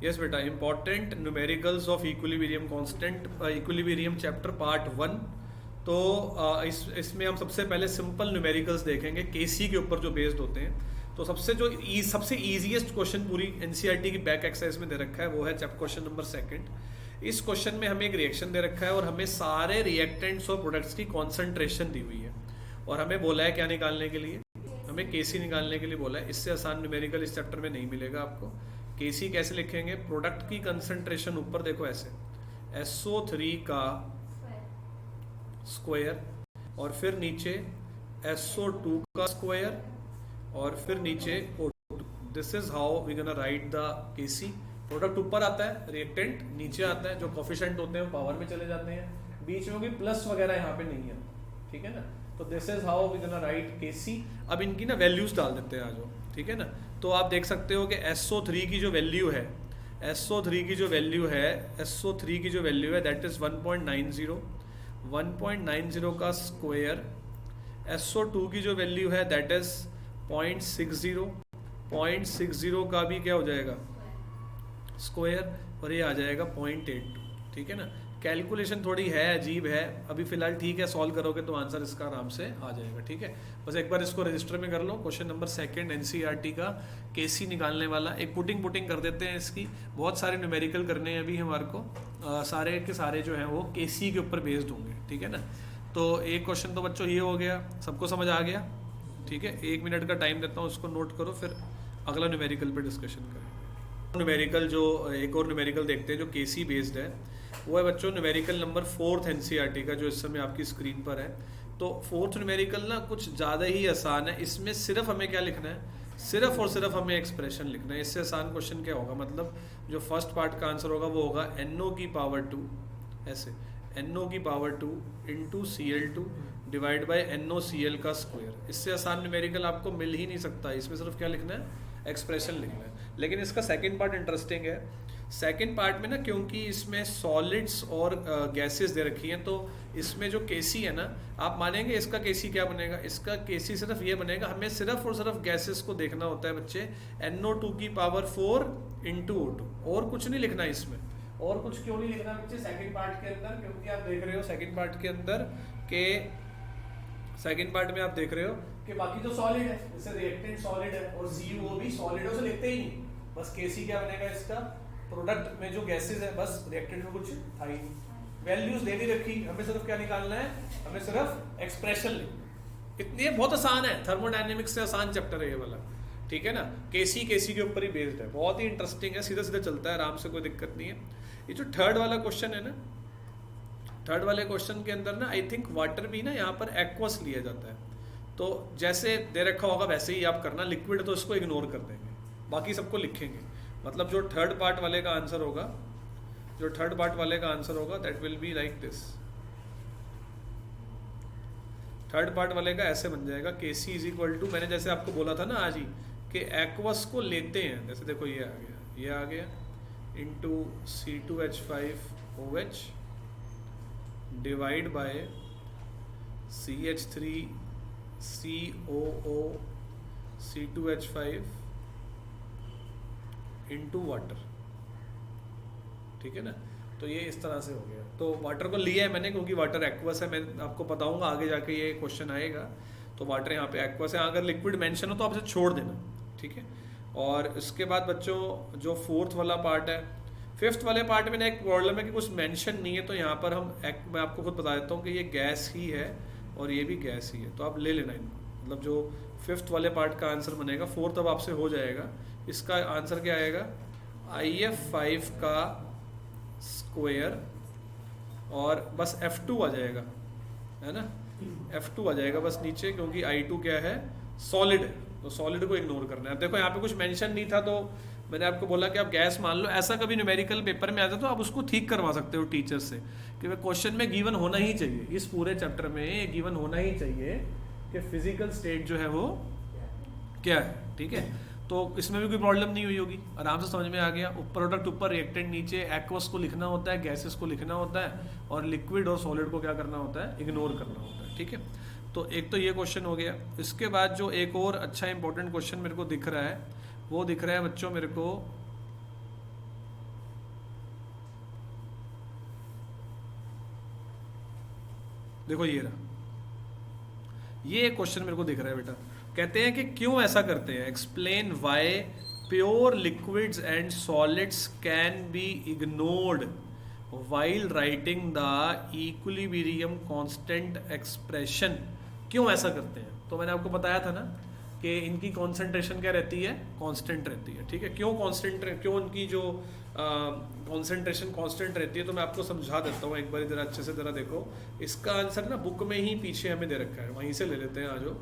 Yes बेटा, important numericals of equilibrium constant, equilibrium chapter part 1। तो इसमें हम सबसे पहले सिंपल न्यूमेरिकल्स देखेंगे केसी के ऊपर जो बेस्ड होते हैं। तो सबसे ईजीएस्ट क्वेश्चन पूरी एनसीईआरटी की बैक एक्सरसाइज में दे रखा है, वो है चैप्टर क्वेश्चन नंबर 2। इस क्वेश्चन में हमें एक रिएक्शन दे रखा है और हमें सारे रिएक्टेंट्स और प्रोडक्ट्स की कॉन्सेंट्रेशन दी हुई है, और हमें बोला है क्या निकालने के लिए, हमें केसी निकालने के लिए बोला है। इससे आसान न्यूमेरिकल इस चैप्टर में नहीं मिलेगा आपको। केसी कैसे लिखेंगे, प्रोडक्ट की कंसंट्रेशन ऊपर देखो ऐसे SO3 का स्क्वायर, और फिर नीचे SO2 का स्क्वायर, और फिर नीचे O2। This is how we gonna write the KC. Product ऊपर आता है, रिएक्टेंट नीचे आता है, जो कोफिशिएंट होते हैं पावर में चले जाते हैं, बीच में भी प्लस वगैरह यहाँ पे नहीं है, ठीक है ना। तो this is how we gonna write KC. अब इनकी ना वैल्यूज डाल देते हैं आज, ठीक है ना। तो आप देख सकते हो कि SO3 की जो वैल्यू है, SO3 की जो वैल्यू है, SO3 की जो वैल्यू है दैट इज 1.90, 1.90 का स्क्वायर। SO2 की जो वैल्यू है दैट इज 0.60, 0.60 का भी क्या हो जाएगा स्क्वायर, और ये आ जाएगा 0.82, ठीक है ना। कैलकुलेशन थोड़ी है अजीब है, अभी फिलहाल ठीक है, सॉल्व करोगे तो आंसर इसका आराम से आ जाएगा, ठीक है। बस एक बार इसको रजिस्टर में कर लो। क्वेश्चन नंबर 2 एनसीईआरटी का केसी निकालने वाला, एक पुटिंग कर देते हैं इसकी। बहुत सारे न्यूमेरिकल करने हैं अभी हमारे को, सारे के सारे जो हैं वो केसी के ऊपर बेस्ड होंगे, ठीक है ना। तो एक क्वेश्चन तो बच्चों ये हो गया, सबको समझ आ गया, ठीक है। 1 मिनट का टाइम देता हूँ, उसको नोट करो, फिर अगला न्यूमेरिकल पे डिस्कशन करें। न्यूमेरिकल जो एक और न्यूमेरिकल देखते हैं जो केसी बेस्ड है, वो है बच्चों न्यूमेरिकल नंबर 4 एनसीईआरटी का, जो इस समय आपकी स्क्रीन पर है। तो 4th न्यूमेरिकल ना कुछ ज़्यादा ही आसान है। इसमें सिर्फ हमें क्या लिखना है, सिर्फ और सिर्फ हमें एक्सप्रेशन लिखना है। इससे आसान क्वेश्चन क्या होगा, मतलब जो फर्स्ट पार्ट का आंसर होगा वो होगा NO की पावर 2, ऐसे NO की power 2 into Cl2 divide by NOCl का स्क्वायर। इससे आसान न्यूमेरिकल आपको मिल ही नहीं सकता। इसमें सिर्फ क्या लिखना है, एक्सप्रेशन लिखना है। लेकिन इसका सेकंड पार्ट इंटरेस्टिंग है। सेकंड पार्ट में ना, क्योंकि इसमें सॉलिड्स और गैसेस दे रखी हैं, तो इसमें जो केसी है ना, आप मानेंगे इसका केसी क्या बनेगा, इसका केसी सिर्फ ये बनेगा, हमें सिर्फ और सिर्फ गैसेस को देखना होता है बच्चे। NO2 की पावर 4 इंटू O2, और कुछ नहीं लिखना इसमें। और कुछ क्यों नहीं लिखना बच्चे सेकंड पार्ट के अंदर, क्योंकि आप देख रहे हो सेकंड पार्ट के अंदर के सेकंड पार्ट में आप देख रहे हो कि बाकी जो सॉलिड है, जैसे रिएक्टेंट सॉलिड है और CO भी सॉलिड है, उसे लिखते ही नहीं। बस केसी क्या बनेगा इसका, प्रोडक्ट में जो गैसेस है, बस रिएक्टेंट में कुछ था ही नहीं। वैल्यूज दे दी रखी, हमें सिर्फ क्या निकालना है, हमें सिर्फ एक्सप्रेशन लिखना। इतनी बहुत आसान है, थर्मोडायनेमिक्स से आसान चैप्टर है ये वाला, ठीक है ना। केसी के ऊपर ही बेस्ड है, बहुत ही इंटरेस्टिंग है, सीधा सीधा चलता है आराम से, कोई दिक्कत नहीं है। ये जो थर्ड वाला क्वेश्चन है ना, थर्ड वाले क्वेश्चन के अंदर ना आई थिंक वाटर भी ना यहाँ पर एक्वस लिया जाता है। तो जैसे दे रखा होगा वैसे ही आप करना, लिक्विड तो इसको इग्नोर कर देंगे, बाकी सबको लिखेंगे। मतलब जो थर्ड पार्ट वाले का आंसर होगा, जो थर्ड पार्ट वाले का आंसर होगा that will be like this. Third part वाले का ऐसे बन जाएगा, केसी इज इक्वल टू, मैंने जैसे आपको बोला था ना आज ही कि एक्वस को लेते हैं, जैसे देखो ये आ गया, ये आ गया, into C2H5OH divide by CH3COO C2H5 into water, ठीक है ना। तो ये इस तरह से हो गया। तो वाटर को लिया है मैंने क्योंकि वाटर एक्वस है, मैं आपको बताऊंगा आगे जाके ये क्वेश्चन आएगा। तो वाटर यहाँ पे एक्वस है, अगर लिक्विड मेंशन हो तो आप इसे छोड़ देना, ठीक है। और इसके बाद बच्चों जो फोर्थ वाला पार्ट है, फिफ्थ वाले पार्ट में ना एक प्रॉब्लम है कि कुछ मेंशन नहीं है, तो यहाँ पर मैं आपको खुद बता देता हूँ कि ये गैस ही है और ये भी गैस ही है, तो आप ले लेना इनको। मतलब जो फिफ्थ वाले पार्ट का आंसर बनेगा, फोर्थ अब आपसे हो जाएगा। इसका आंसर क्या आएगा, IF5 का स्क्वायर, और बस F2 आ जाएगा, है ना, F2 आ जाएगा बस नीचे, क्योंकि I2 क्या है, सॉलिड है, तो सॉलिड को इग्नोर करना है। देखो यहाँ पे कुछ मेंशन नहीं था, तो मैंने आपको बोला कि आप गैस मान लो। ऐसा कभी न्यूमेरिकल पेपर में आता तो आप उसको ठीक करवा सकते हो टीचर से, कि वह क्वेश्चन में गिवन होना ही चाहिए, इस पूरे चैप्टर में गिवन होना ही चाहिए कि फिजिकल स्टेट जो है वो क्या है, ठीक है। तो इसमें भी कोई प्रॉब्लम नहीं हुई होगी, आराम से समझ में आ गया। प्रोडक्ट ऊपर, रिएक्टेंट नीचे, एक्वस को लिखना होता है, गैसेस को लिखना होता है, और लिक्विड और सॉलिड को क्या करना होता है, इग्नोर करना होता है, ठीक है। तो एक तो ये क्वेश्चन हो गया। इसके बाद जो एक और अच्छा इंपॉर्टेंट क्वेश्चन मेरे को दिख रहा है, वो दिख रहा है बच्चों मेरे को देखो ये रहा, ये क्वेश्चन मेरे को दिख रहा है बेटा। कहते हैं कि क्यों ऐसा करते हैं, explain why pure liquids and solids can be ignored while writing the equilibrium constant expression. क्यों ऐसा करते हैं? तो मैंने आपको बताया था ना कि इनकी कॉन्सेंट्रेशन क्या रहती है, कांस्टेंट रहती है। ठीक है, क्यों कांस्टेंट, क्यों उनकी जो कॉन्सेंट्रेशन कांस्टेंट रहती है, तो मैं आपको समझा देता हूँ एक बार, जरा अच्छे से जरा देखो। इसका आंसर ना बुक में ही पीछे हमें दे रखा है, वहीं से ले लेते हैं। आज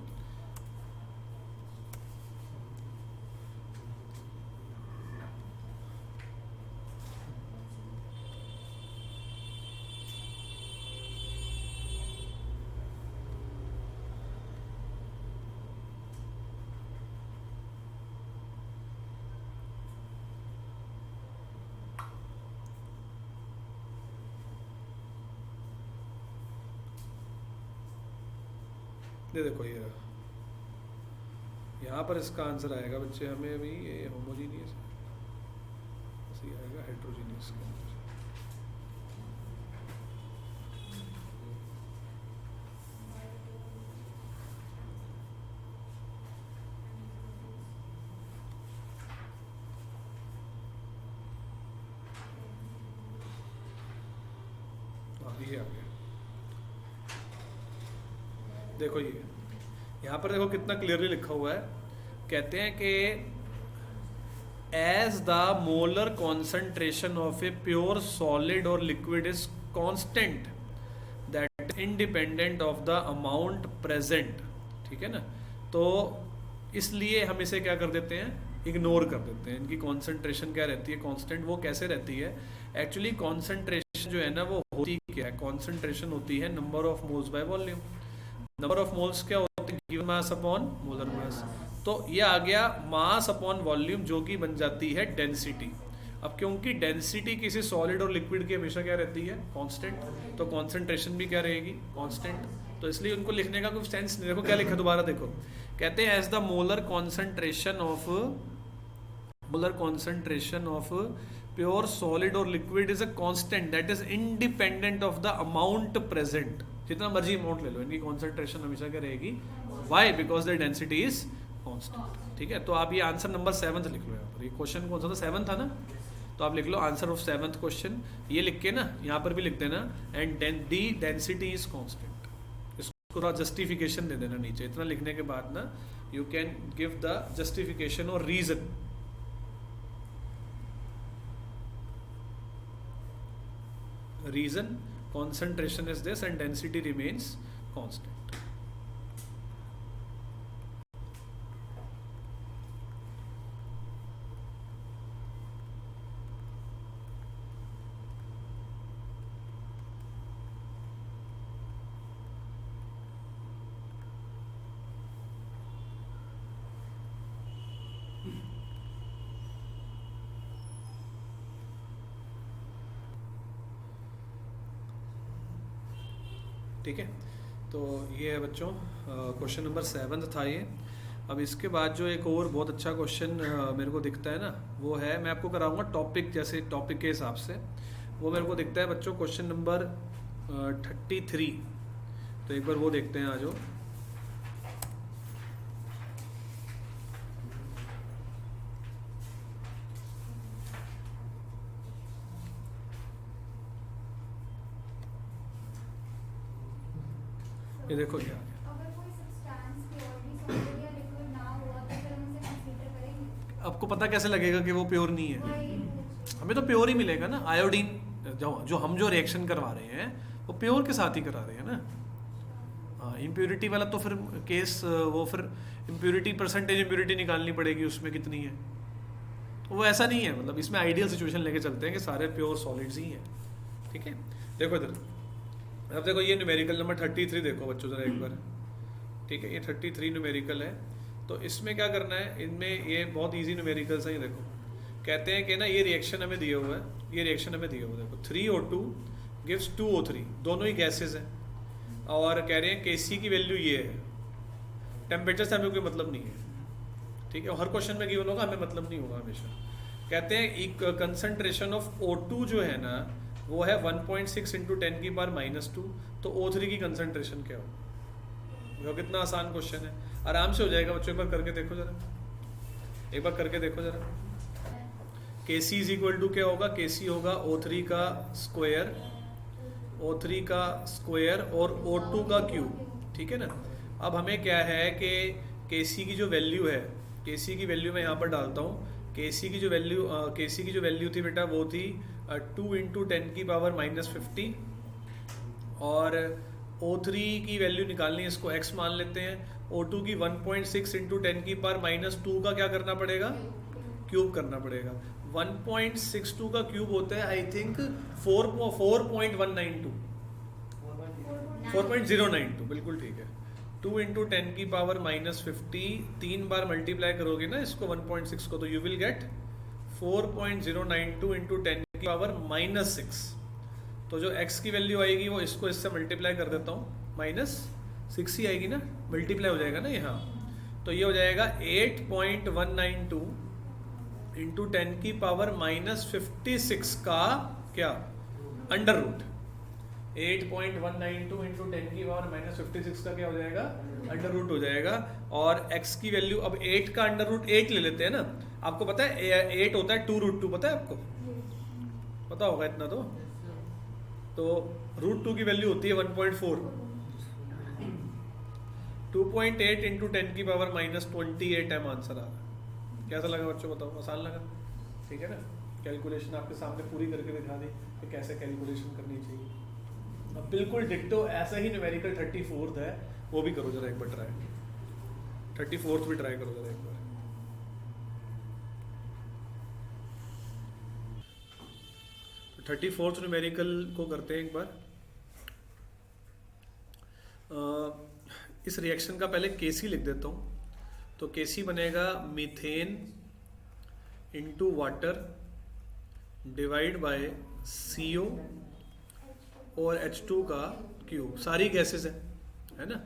ये देखो, ये यहाँ पर इसका आंसर आएगा बच्चे हमें अभी, ये होमोजीनियस है, आएगा हेट्रोजीनियस के अंदर। ये आ गया, देखो ये यहाँ पर देखो कितना क्लियरली लिखा हुआ है। कहते हैं कि as the molar concentration of a pure solid और liquid is constant that independent of the amount present. ठीक है ना, तो इसलिए हम इसे क्या कर देते हैं, इग्नोर कर देते हैं। इनकी कॉन्सेंट्रेशन क्या रहती है, कांस्टेंट। वो कैसे रहती है? एक्चुअली कॉन्सेंट्रेशन जो है ना, वो होती क्या है, कॉन्सेंट्रेशन होती है number of moles by volume. Number of moles क्या होते हैं, given mass upon molar mass. तो ये आ गया मास अपॉन वॉल्यूम, जो कि बन जाती है डेंसिटी। अब क्योंकि डेंसिटी किसी सॉलिड और लिक्विड की हमेशा क्या रहती है, कांस्टेंट, तो कॉन्सेंट्रेशन भी क्या रहेगी, कांस्टेंट। तो इसलिए उनको लिखने का कोई सेंस नहीं। देखो क्या लिखा, दोबारा देखो। कहते हैं as the molar concentration of pure solid और liquid is a constant that is independent of the amount present. जितना मर्जी अमाउंट ले लो, इनकी कॉन्सेंट्रेशन हमेशा क्या रहेगी, why, because the density is constant. ठीक है, तो आप ये आंसर नंबर 7 लिख लो। यहाँ पर ये क्वेश्चन कौन सा था, 7 था ना, तो आप लिख लो आंसर ऑफ 7th क्वेश्चन। ये लिख के ना यहाँ पर भी लिख देना, and the density is constant. इसको थोड़ा जस्टिफिकेशन दे देना नीचे। इतना लिखने के बाद ना you can give the justification और reason. Reason, concentration is this and density remains constant. ठीक है, तो ये है बच्चों क्वेश्चन नंबर 7 था ये। अब इसके बाद जो एक और बहुत अच्छा क्वेश्चन मेरे को दिखता है ना, वो है, मैं आपको कराऊंगा टॉपिक, जैसे टॉपिक के हिसाब से। वो मेरे को दिखता है बच्चों क्वेश्चन नंबर 33। तो एक बार वो देखते हैं। आज ये देखो क्या, आपको पता कैसे लगेगा कि वो प्योर नहीं है? हमें तो प्योर ही मिलेगा ना। आयोडीन जो हम जो रिएक्शन करवा रहे हैं वो प्योर के साथ ही करा रहे हैं ना। हाँ, इम्प्योरिटी वाला तो फिर केस, वो फिर इम्प्योरिटी परसेंटेज इम्प्योरिटी निकालनी पड़ेगी, उसमें कितनी है। वो ऐसा नहीं है, मतलब इसमें आइडियल सिचुएशन लेके चलते हैं कि सारे प्योर सॉलिड्स ही हैं। ठीक है, देखो इधर, अब देखो ये न्यूमेरिकल नंबर 33 देखो बच्चों जरा एक बार। ठीक है, ये 33 न्यूमेरिकल है। तो इसमें क्या करना है, इनमें ये बहुत इजी न्यूमेरिकल्स हैं। ये देखो, कहते हैं कि ना ये रिएक्शन हमें दिया हुआ है, ये रिएक्शन हमें दिया हुआ है। देखो 3O2 गिव्स 2O3, दोनों ही गैसेज हैं, और कह रहे हैं Kc की वैल्यू ये है। टेम्परेचर से हमें कोई मतलब नहीं है। ठीक है, हर क्वेश्चन में गिवन होगा, हमें मतलब नहीं होगा हमेशा। कहते हैं कंसंट्रेशन ऑफ O2 जो है ना, वो है 1.6 इंटू 10⁻²। तो O3 की कंसंट्रेशन क्या हो? वो कितना आसान क्वेश्चन है, आराम से हो जाएगा बच्चों। एक बार करके देखो जरा, एक बार करके देखो जरा। Kc इज इक्वल टू क्या होगा? Kc होगा O3 का स्क्वायर, O3 का स्क्वायर और O2 का क्यूब, ठीक है ना। अब हमें क्या है कि Kc की जो वैल्यू है, Kc की वैल्यू मैं यहाँ पर डालता हूँ। Kc की जो वैल्यू थी बेटा वो थी 2 इंटू 10⁻⁻50, और O3 की वैल्यू निकालनी है, इसको x मान लेते हैं। O2 की 1.6 इंटू 10⁻², का क्या करना पड़ेगा? क्यूब करना पड़ेगा। 1.62 का क्यूब होता है आई थिंक 4.192, 4.092, बिल्कुल ठीक है। 2 इंटू 10⁻⁻50, 3 बार मल्टीप्लाई करोगे ना इसको 1.6 को, तो यू विल गेट 4.092 इंटू 10⁻⁻6। तो जो x की वैल्यू आएगी वो इसको इससे मल्टीप्लाई कर देता हूँ, -6 ही आएगी ना, मल्टीप्लाई हो जाएगा ना यहाँ। तो ये हो जाएगा 8.192 इंटू 10⁻⁻56 का क्या? Under root. 8.192 इंटू 10⁻⁻56 का क्या हो जाएगा? अंडर रूट हो जाएगा। और x की वैल्यू, अब 8 का अंडर रूट 8 ले लेते हैं ना। आपको पता है 8 होता है 2√2, पता है आपको? पता होगा इतना तो √2 की वैल्यू होती है 1.4। 2.8 इंटू 10⁻⁻28 एम आंसर आ रहा। कैसा लगा बच्चों, बताओ? आसान लगा? ठीक है ना। कैलकुलेशन आपके सामने पूरी करके दिखा दी कि कैसे कैलकुलेशन करनी चाहिए। अब बिल्कुल डिक्टो ऐसा ही न्यूमेरिकल 34th है, वो भी करो जरा एक बार ट्राई। 34th भी ट्राई करो जरा एक बार। तो 34th न्यूमेरिकल को करते हैं एक बार। इस रिएक्शन का पहले Kc लिख देता हूँ। तो Kc बनेगा methane into water divide by CO और H2 का क्यूब, सारी गैसेस है ना।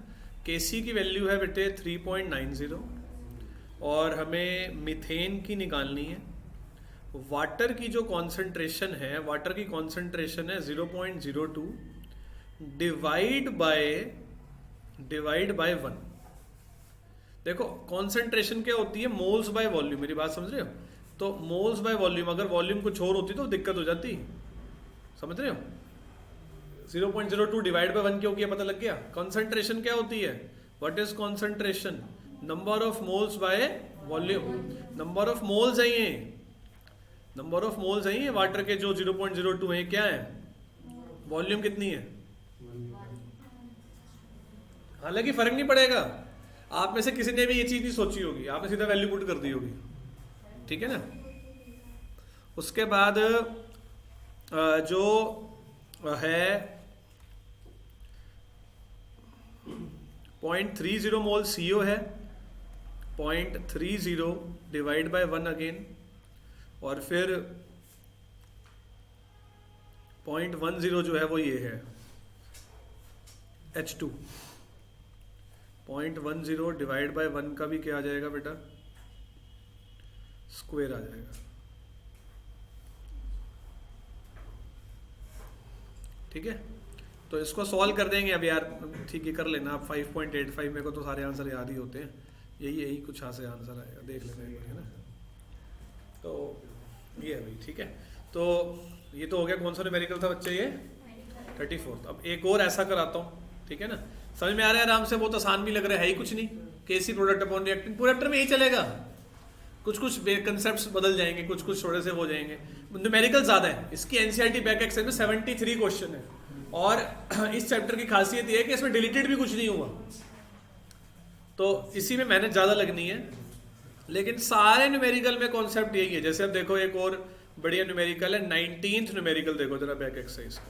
Kc की वैल्यू है बेटे 3.90 और हमें मीथेन की निकालनी है। वाटर की जो कॉन्सेंट्रेशन है, वाटर की कॉन्सेंट्रेशन है 0.02 डिवाइड बाय 1। देखो कॉन्सेंट्रेशन क्या होती है? मोल्स बाय वॉल्यूम, मेरी बात समझ रहे हो? तो मोल्स बाय वॉल्यूम, अगर वॉल्यूम कुछ और होती तो दिक्कत हो जाती, समझ रहे हो? 0.02 डिवाइड बाय 1 क्यों किया, पता लग गया? कॉन्सेंट्रेशन क्या होती है? What is concentration? Number of moles by volume. Number of moles है ये, नंबर ऑफ मोल्स है ये वाटर के जो 0.02 है, क्या है? वॉल्यूम कितनी है? हालांकि फर्क नहीं पड़ेगा, आप में से किसी ने भी ये चीज नहीं सोची होगी, आपने सीधा वैल्यू पुट कर दी होगी, ठीक है ना। उसके बाद जो है 0.30 मोल CO है, 0.30 डिवाइड बाय 1 अगेन, और फिर 0.10 जो है वो ये है H2। 0.10 डिवाइड बाय 1 का भी क्या आ जाएगा बेटा? स्क्वायर आ जाएगा, ठीक है। तो इसको सॉल्व कर देंगे अब यार, ठीक है कर लेना आप। 5.85 मेरे को तो सारे आंसर याद ही होते हैं, यही कुछ यहाँ से आंसर आएगा, देख लेना एक बार, है ना। तो ये है भाई, ठीक है। तो ये तो हो गया, कौन सा न्यूमेरिकल था बच्चे? ये 34th। अब एक और ऐसा कराता हूँ, ठीक है ना। समझ में आ रहा है आराम से, बहुत आसान भी लग रहा है ही कुछ नहीं। Kc product upon reactant, product में यही चलेगा। कुछ कंसेप्ट्स बदल जाएंगे, कुछ थोड़े से हो जाएंगे। न्यूमेरिकल ज्यादा है इसकी। एनसीईआरटी बैक एक्सरसाइज में 73 क्वेश्चन है, और इस चैप्टर की खासियत ये है कि इसमें डिलीटेड भी कुछ नहीं हुआ, तो इसी में मेहनत ज्यादा लगनी है। लेकिन सारे न्यूमेरिकल में कॉन्सेप्ट यही है। जैसे अब देखो एक और बढ़िया न्यूमेरिकल है, 19th न्यूमेरिकल देखो जरा बैक एक्सरसाइज का।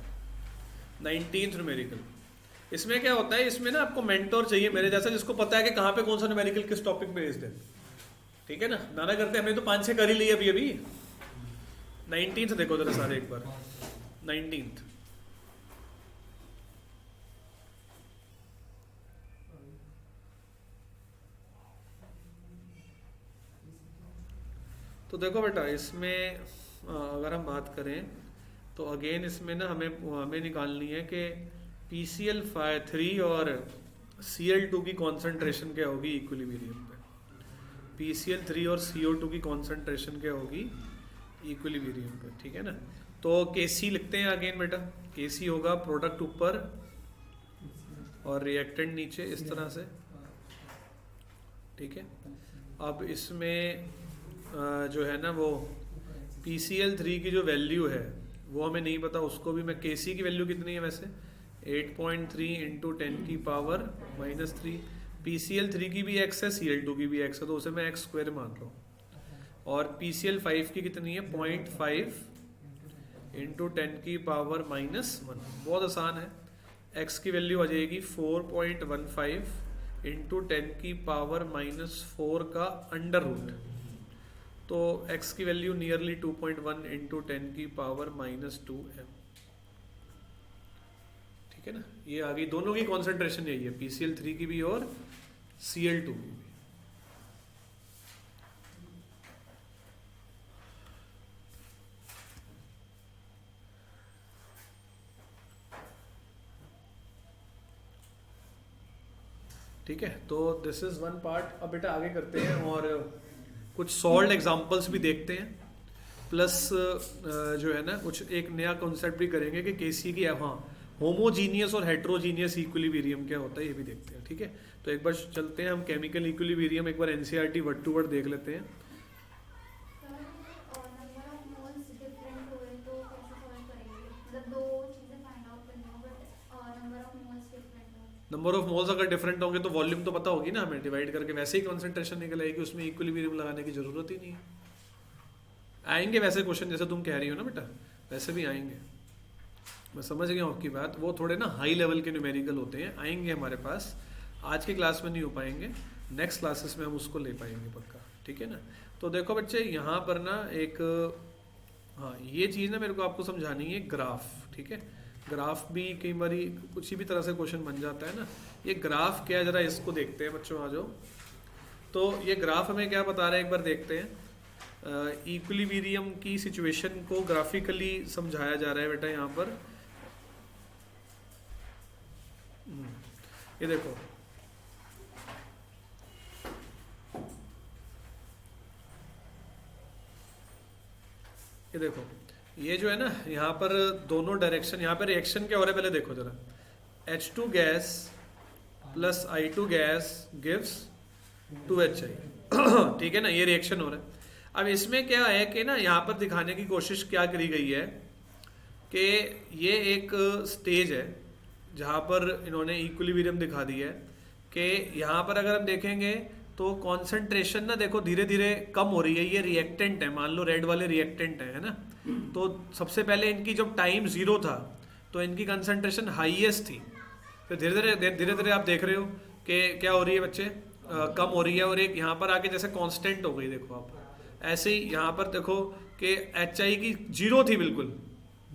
19th न्यूमेरिकल, इसमें क्या होता है? इसमें ना आपको मेंटोर चाहिए मेरे जैसा, जिसको पता है कि कहाँ पे कौन सा न्यूमेरिकल किस टॉपिक पे भेज दे, ठीक है ना। नाना करते हमने तो 5-6 कर ही लिए अभी। 19th देखो जरा सारे एक बार। 19th तो देखो बेटा, इसमें अगर हम बात करें तो अगेन इसमें ना हमें निकालनी है कि PCl3 और Cl2 की कॉन्सेंट्रेशन क्या होगी इक्विलिब्रियम पे। PCl3 और CO2 की कॉन्सेंट्रेशन क्या होगी इक्विलिब्रियम पे, ठीक है ना। तो Kc लिखते हैं अगेन बेटा, Kc होगा प्रोडक्ट ऊपर और रिएक्टेंट नीचे इस तरह से, ठीक है। अब इसमें जो है ना वो PCl3 की जो वैल्यू है वो हमें नहीं पता, उसको भी मैं Kc की वैल्यू कितनी है वैसे 8.3 इंटू 10 की पावर -3। PCl3 की भी x है, Cl2 की भी x है, तो उसे मैं x² मान रहा हूँ। और PCl5 की कितनी है 0.5 इंटू 10 की पावर -1। बहुत आसान है, x की वैल्यू आ जाएगी 4.15 इंटू 10 की पावर -4 का अंडर रूट। तो x की वैल्यू नियरली 2.1 इंटू 10 की पावर -2m, ठीक है ना। ये आ गई, दोनों की कॉन्सेंट्रेशन यही है, PCl3 की भी और Cl2 की भी। ठीक है, तो दिस इज वन पार्ट। अब बेटा आगे करते हैं और कुछ सॉल्व एग्जांपल्स भी देखते हैं, प्लस जो है ना कुछ एक नया कॉन्सेप्ट भी करेंगे कि Kc की होमोजीनियस और हेट्रोजीनियस इक्विलिब्रियम क्या होता है, ये भी देखते हैं, ठीक है। तो एक बार चलते हैं हम केमिकल इक्विलिब्रियम, एक बार NCERT वर्ड टू वर्ड देख लेते हैं। नंबर ऑफ मोल्स अगर डिफरेंट होंगे तो वॉल्यूम तो पता होगी ना हमें, डिवाइड करके वैसे ही कॉन्सेंट्रेशन निकल आएगी, उसमें इक्विलिब्रियम लगाने की जरूरत ही नहीं है। आएंगे वैसे क्वेश्चन जैसे तुम कह रही हो ना बेटा, वैसे भी आएंगे, मैं समझ गया हूँ आपकी बात। वो थोड़े ना हाई लेवल के न्यूमेरिकल होते हैं, आएंगे हमारे पास, आज की क्लास में नहीं हो पाएंगे, नेक्स्ट क्लासेस में हम उसको ले पाएंगे पक्का, ठीक है ना। तो देखो बच्चे यहाँ पर ना एक ये चीज़ ना मेरे को आपको समझानी है, ग्राफ, ठीक है। ग्राफ भी कई बार कुछ भी तरह से क्वेश्चन बन जाता है ना। ये ग्राफ क्या है जरा इसको देखते हैं बच्चों, आ जाओ। तो ये ग्राफ हमें क्या बता रहा है एक बार देखते हैं। इक्विलिब्रियम की सिचुएशन को ग्राफिकली समझाया जा रहा है बेटा यहाँ पर। ये देखो, ये देखो, ये जो है ना यहाँ पर दोनों डायरेक्शन, यहाँ पर रिएक्शन क्या हो रहा है पहले देखो जरा। H2 gas plus I2 gas gives 2HI, ठीक है ना, ये रिएक्शन हो रहा है। अब इसमें क्या है कि ना यहाँ पर दिखाने की कोशिश क्या करी गई है कि ये एक स्टेज है जहाँ पर इन्होंने इक्विलिब्रियम दिखा दिया है कि यहाँ पर अगर हम देखेंगे तो कॉन्सेंट्रेशन ना देखो धीरे धीरे कम हो रही है। ये रिएक्टेंट है, मान लो रेड वाले रिएक्टेंट है ना। तो सबसे पहले इनकी जब टाइम 0 था तो इनकी कंसंट्रेशन हाईएस्ट थी, तो धीरे धीरे आप देख रहे हो कि क्या हो रही है बच्चे, कम हो रही है। और एक यहाँ पर आके जैसे कांस्टेंट हो गई, देखो आप ऐसे ही यहाँ पर देखो कि HI की 0 थी बिल्कुल।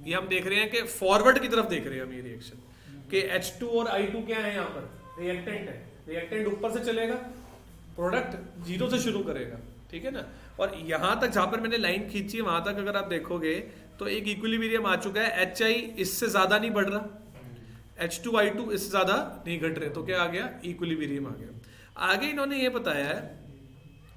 ये हम देख रहे हैं कि फॉरवर्ड की तरफ देख रहे हैं हम ये रिएक्शन कि H2 और I2 क्या है, यहाँ पर रिएक्टेंट है। रिएक्टेंट ऊपर से चलेगा, प्रोडक्ट 0 से शुरू करेगा, ठीक है ना। और यहाँ तक जहाँ पर मैंने लाइन खींची है वहां तक अगर आप देखोगे तो एक इक्विलिब्रियम आ चुका है। HI इससे ज्यादा नहीं बढ़ रहा, H2 I2 इससे ज्यादा नहीं घट रहे, तो क्या आ गया, इक्विलिब्रियम आ गया। आगे इन्होंने ये बताया है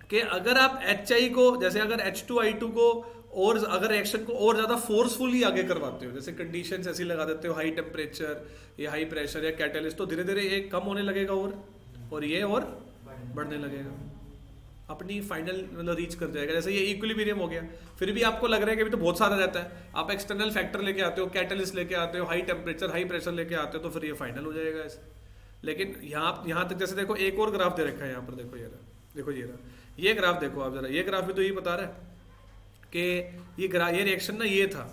कि अगर आप HI को, जैसे अगर H2 I2 को और अगर रिएक्शन को और ज्यादा फोर्सफुली आगे करवाते हो, जैसे कंडीशंस ऐसी लगा देते हो, हाई टेम्परेचर या हाई प्रेशर या कैटलिस्ट, तो धीरे धीरे ये कम होने लगेगा और ये और बढ़ने लगेगा, अपनी फाइनल मतलब रीच कर जाएगा। जैसे ये इक्विलिब्रियम हो गया, फिर भी आपको लग रहा है कि अभी तो बहुत सारा रहता है, आप एक्सटर्नल फैक्टर लेके आते हो, कैटलिस्ट लेके आते हो, हाई टेम्परेचर हाई प्रेशर लेके आते हो, तो फिर ये फाइनल हो जाएगा ऐसे। लेकिन यहाँ तक जैसे देखो एक और ग्राफ दे रखा है यहाँ पर, देखो ये रहा, देखो ये रहा, ये ग्राफ देखो आप जरा। ये ग्राफ भी तो ये बता रहा है कि ये रिएक्शन ना ये था,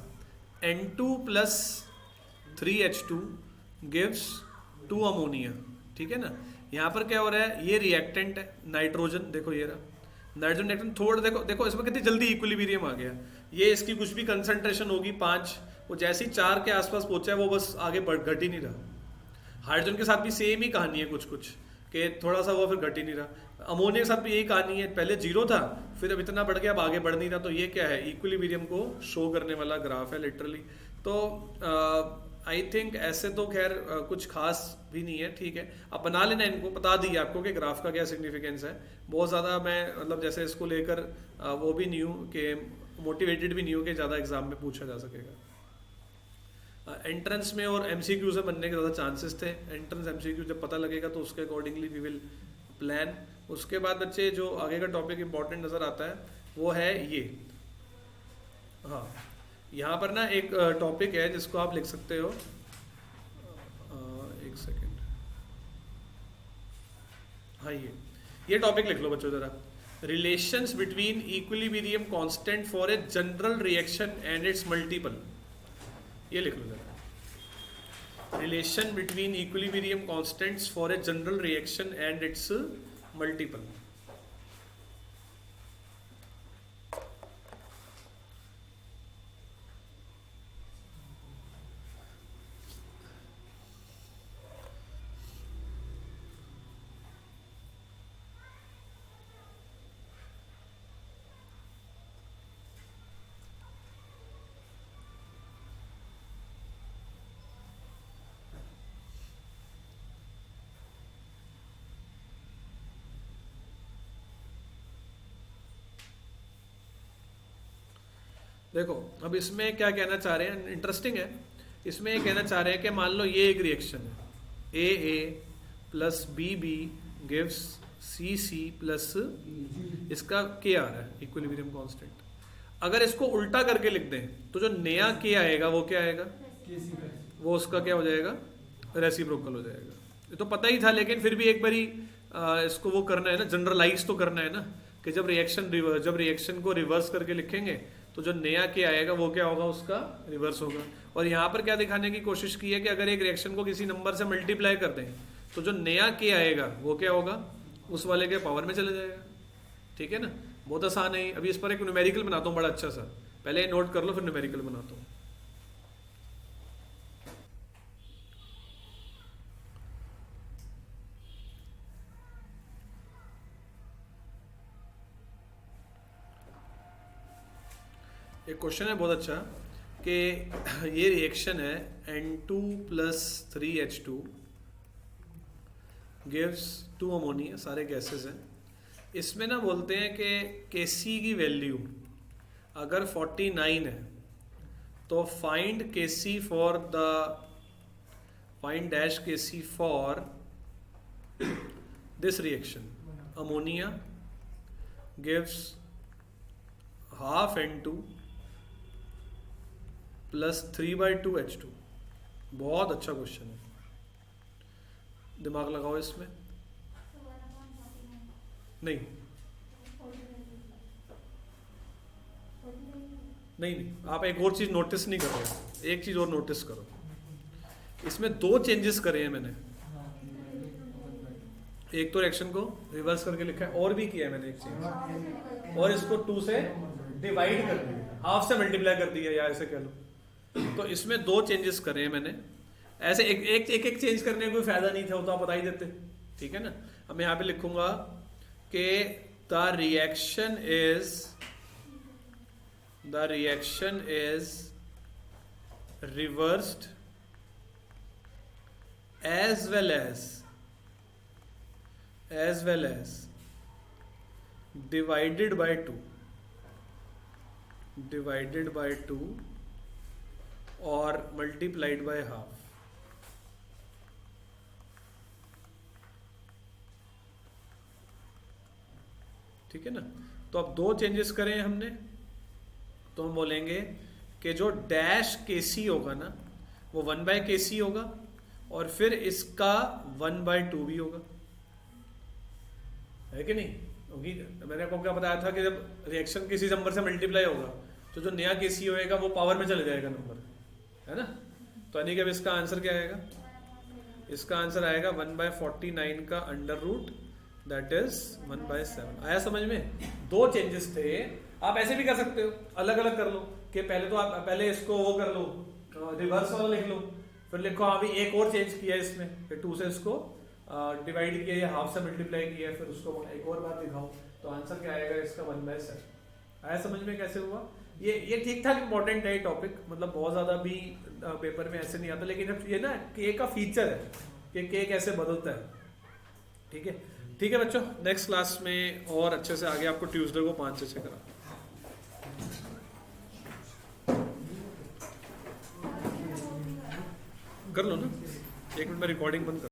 N2 plus 3H2 gives 2 ammonia, ठीक है ना। यहाँ पर क्या हो रहा है, ये रिएक्टेंट है नाइट्रोजन, देखो ये रहा नाइट्रोजन रिएक्टेंट। थोड़ा देखो इसमें कितनी जल्दी इक्विलिब्रियम आ गया। ये इसकी कुछ भी कंसंट्रेशन होगी 5, वो जैसे ही 4 के आसपास पहुंचा है वो बस आगे घट ही नहीं रहा। हाइड्रोजन के साथ भी सेम ही कहानी है कुछ कि थोड़ा सा वो फिर घट ही नहीं रहा। अमोनिया के साथ भी यही कहानी है, पहले जीरो था फिर अब इतना बढ़ गया, अब आगे बढ़ नहीं रहा। तो ये क्या है, इक्विलिब्रियम को शो करने वाला ग्राफ है लिटरली। तो आई थिंक ऐसे तो खैर कुछ खास भी नहीं है, ठीक है। आप बना लेना, इनको बता दिए आपको कि ग्राफ का क्या सिग्निफिकेंस है। बहुत ज़्यादा मैं मतलब जैसे इसको लेकर वो भी नहीं हूँ कि मोटिवेटेड भी नहीं हूँ कि ज़्यादा एग्जाम में पूछा जा सकेगा। एंट्रेंस में और एमसीक्यू से बनने के ज़्यादा चांसेस थे। एंट्रेंस एमसीक्यू जब पता लगेगा तो उसके अकॉर्डिंगली वी विल प्लान। उसके बाद बच्चे जो आगे का टॉपिक इंपॉर्टेंट नज़र आता है वो है ये, हाँ यहाँ पर ना एक टॉपिक है जिसको आप लिख सकते हो, एक सेकेंड, हाँ ये टॉपिक लिख लो बच्चों ज़रा, relations between equilibrium constant for a general reaction and it's multiple. ये लिख लो जरा, relation between equilibrium constants for a general reaction and it's multiple. देखो अब इसमें क्या कहना चाह रहे हैं, इंटरेस्टिंग है। इसमें ये कहना चाह रहे हैं कि मान लो ये एक रिएक्शन है, A plus B gives C plus, इसका के आ रहा है इक्विलिब्रियम कांस्टेंट। अगर इसको उल्टा करके लिख दें तो जो नया के आएगा वो क्या आएगा, वो उसका क्या हो जाएगा, रेसिप्रोकल हो जाएगा। ये तो पता ही था, लेकिन फिर भी एक बारी इसको वो करना है ना, जनरलाइज तो करना है ना, कि जब रिएक्शन को रिवर्स करके लिखेंगे तो जो नया के आएगा वो क्या होगा, उसका रिवर्स होगा। और यहाँ पर क्या दिखाने की कोशिश की है कि अगर एक रिएक्शन को किसी नंबर से मल्टीप्लाई कर दें तो जो नया के आएगा वो क्या होगा, उस वाले के पावर में चला जाएगा। ठीक है ना, बहुत आसान है। अभी इस पर एक न्यूमेरिकल बनाता हूँ बड़ा अच्छा सा, पहले नोट कर लो फिर न्यूमेरिकल बनाता हूँ। एक क्वेश्चन है बहुत अच्छा कि ये रिएक्शन है N2 plus 3H2 gives 2 ammonia, सारे गैसेस हैं। इसमें ना बोलते हैं कि Kc की वैल्यू अगर 49 है तो find dash Kc for this reaction. Ammonia gives half N2 plus 3/2H2। बहुत अच्छा क्वेश्चन है, दिमाग लगाओ इसमें। नहीं आप एक और चीज नोटिस नहीं कर रहे, एक चीज और नोटिस करो, इसमें 2 चेंजेस करे हैं मैंने। एक तो रिएक्शन को रिवर्स करके लिखा है, और भी किया है मैंने एक चेंज, और इसको 2 से डिवाइड कर दिया, हाफ से मल्टीप्लाई कर दिया, या ऐसे कह लो। तो इसमें 2 चेंजेस करे हैं मैंने। ऐसे एक चेंज करने का कोई फायदा नहीं था, वो तो आप बता ही देते। ठीक है ना, अब मैं यहाँ पे लिखूंगा कि the reaction is reversed as well as divided by 2 और मल्टीप्लाइड बाय हाफ। ठीक है ना, तो अब 2 चेंजेस करें हमने, तो हम बोलेंगे कि जो डैश Kc होगा ना वो 1/Kc होगा, और फिर इसका 1/2 भी होगा, है कि नहीं? क्योंकि मैंने आपको क्या बताया था कि जब रिएक्शन किसी नंबर से मल्टीप्लाई होगा तो जो नया Kc होएगा वो पावर में चले जाएगा नंबर, है ना। तो यानी कि अब इसका आंसर क्या आएगा, इसका आंसर आएगा 1/49 का अंडर रूट, दैट इज 1/7। आया समझ में? 2 चेंजेस थे। आप ऐसे भी कर सकते हो, अलग अलग कर लो, कि पहले इसको वो कर लो, रिवर्स वाला लिख लो, फिर लिखो अभी एक और चेंज किया इसमें, फिर 2 से इसको डिवाइड किया या हाफ से मल्टीप्लाई किया, फिर उसको एक और बार दिखाऊं, तो आंसर क्या आएगा इसका 1/7। आया समझ में कैसे हुआ? ये ठीक ठाक इंपॉर्टेंट है टॉपिक, मतलब बहुत ज्यादा भी पेपर में ऐसे नहीं आता, लेकिन ये ना के का फीचर है कि के कैसे बदलता है। ठीक है, ठीक है बच्चों, नेक्स्ट क्लास में और अच्छे से आगे आपको ट्यूसडे को 5 से करा कर लो ना। 1 मिनट में रिकॉर्डिंग बंद कर।